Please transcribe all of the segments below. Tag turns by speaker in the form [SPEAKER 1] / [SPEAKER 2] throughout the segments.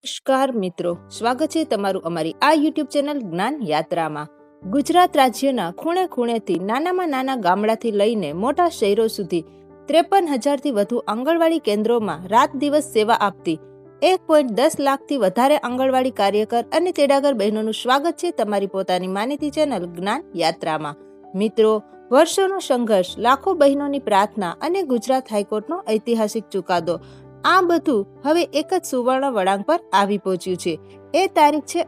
[SPEAKER 1] નમસ્કાર મિત્રો, સ્વાગત છે તમારું અમારી આ યુટ્યુબ ચેનલ જ્ઞાન યાત્રામાં। ગુજરાત રાજ્યના ખૂણે ખૂણેથી નાનામાં નાના ગામડાથી લઈને મોટા શહેરો સુધી 53,000થી વધુ આંગણવાડી કેન્દ્રોમાં રાત દિવસ સેવા આપતી 1.10 લાખથી વધારે આંગણવાડી કાર્યકર અને તેડાગર બહેનોનું સ્વાગત છે તમારી પોતાની માનીતી ચેનલ જ્ઞાન યાત્રામાં। મિત્રો, વર્ષોનો સંઘર્ષ, લાખો બહેનોની પ્રાર્થના અને ગુજરાત હાઈકોર્ટનો ઐતિહાસિક ચુકાદો, આ બધું હવે એક જ સુવર્ણ વળાંક પર આવી પહોંચ્યું છે। એ તારીખ છે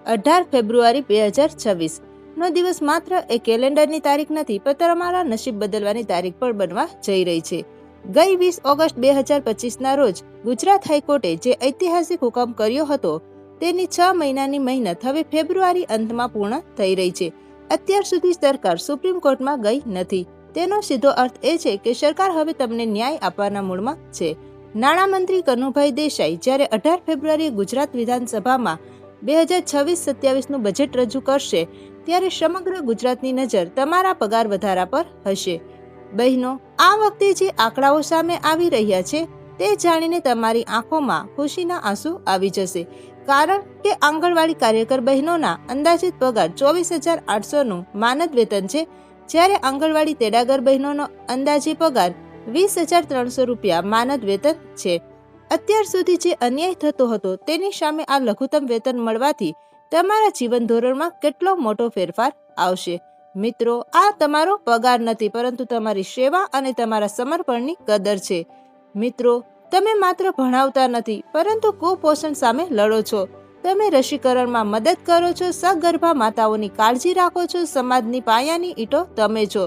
[SPEAKER 1] 18 ફેબ્રુઆરી 2026 નો દિવસ માત્ર એ કેલેન્ડરની તારીખ નથી, પણ તમારા નસીબ બદલવાની તારીખ પણ બનવા જઈ રહી છે। ગઈ 20 ઓગસ્ટ 2025ના રોજ ગુજરાત હાઈકોર્ટે જે ઐતિહાસિક હુકમ કર્યો હતો તેની 6 મહિનાની મહેનત હવે ફેબ્રુઆરી અંતમાં પૂર્ણ થઈ રહી છે। અત્યાર સુધી સરકાર સુપ્રીમ કોર્ટમાં ગઈ નથી, તેનો સીધો અર્થ એ છે કે સરકાર હવે તમને ન્યાય આપવાના મૂડમાં છે। નાણામંત્રી કનુભાઈ દેસાઈ જ્યારે 18 ફેબ્રુઆરીએ ગુજરાત વિધાનસભામાં 2026-27નું બજેટ રજૂ કરશે ત્યારે સમગ્ર ગુજરાતની નજર તમારા પગાર વધારા પર હશે। બહેનો, આ વખતે જે આંકડાઓ સામે આવી રહ્યા છે તે જાણીને તમારી આંખોમાં ખુશીના આંસુ આવી જશે, કારણ કે આંગણવાડી કાર્યકર બહેનોના અંદાજિત પગાર 24,800નું માનદ વેતન છે, જ્યારે આંગણવાડી તેડાગર બહેનોનો અંદાજે પગાર 20,300 રૂપિયા માનદ વેતન છે। અત્યાર સુધી જે અન્યાય થતો હતો તેની સામે આ લઘુત્તમ વેતન મળવાથી તમારા જીવન ધોરણમાં કેટલો મોટો ફેરફાર આવશે। મિત્રો, આ તમારો પગાર નથી, પરંતુ તમારી સેવા અને તમારા સમર્પણની કદર છે। મિત્રો, તમે માત્ર ભણાવતા નથી, પરંતુ કુપોષણ સામે લડો છો, તમે રસીકરણમાં મદદ કરો છો, સગર્ભા માતાઓની કાળજી રાખો છો, સમાજની પાયાની ઈંટો તમે છો।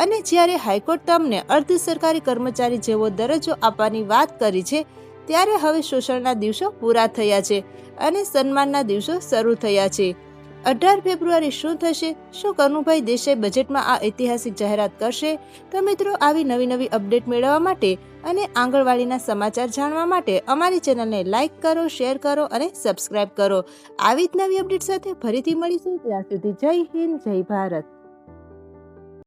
[SPEAKER 1] અને જ્યારે હાઈકોર્ટ તમને અર્ધ સરકારી કર્મચારી જેવો દરજ્જો આપવાની વાત કરી છે ત્યારે હવે શોષણના દિવસો પૂરા થયા છે અને સન્માનના દિવસો શરૂ થયા છે। 18 ફેબ્રુઆરી શું થશે? શું કનુભાઈ દેસાઈ બજેટમાં આ ઐતિહાસિક જાહેરાત કરશે? તો મિત્રો, આવી નવી અપડેટ મેળવવા માટે અને આંગણવાડીના સમાચાર જાણવા માટે અમારી ચેનલને લાઈક કરો, શેર કરો અને સબસ્ક્રાઇબ કરો। આવી જ નવી અપડેટ સાથે ફરીથી મળીશું। ત્યાં સુધી જય હિન્દ, જય ભારત।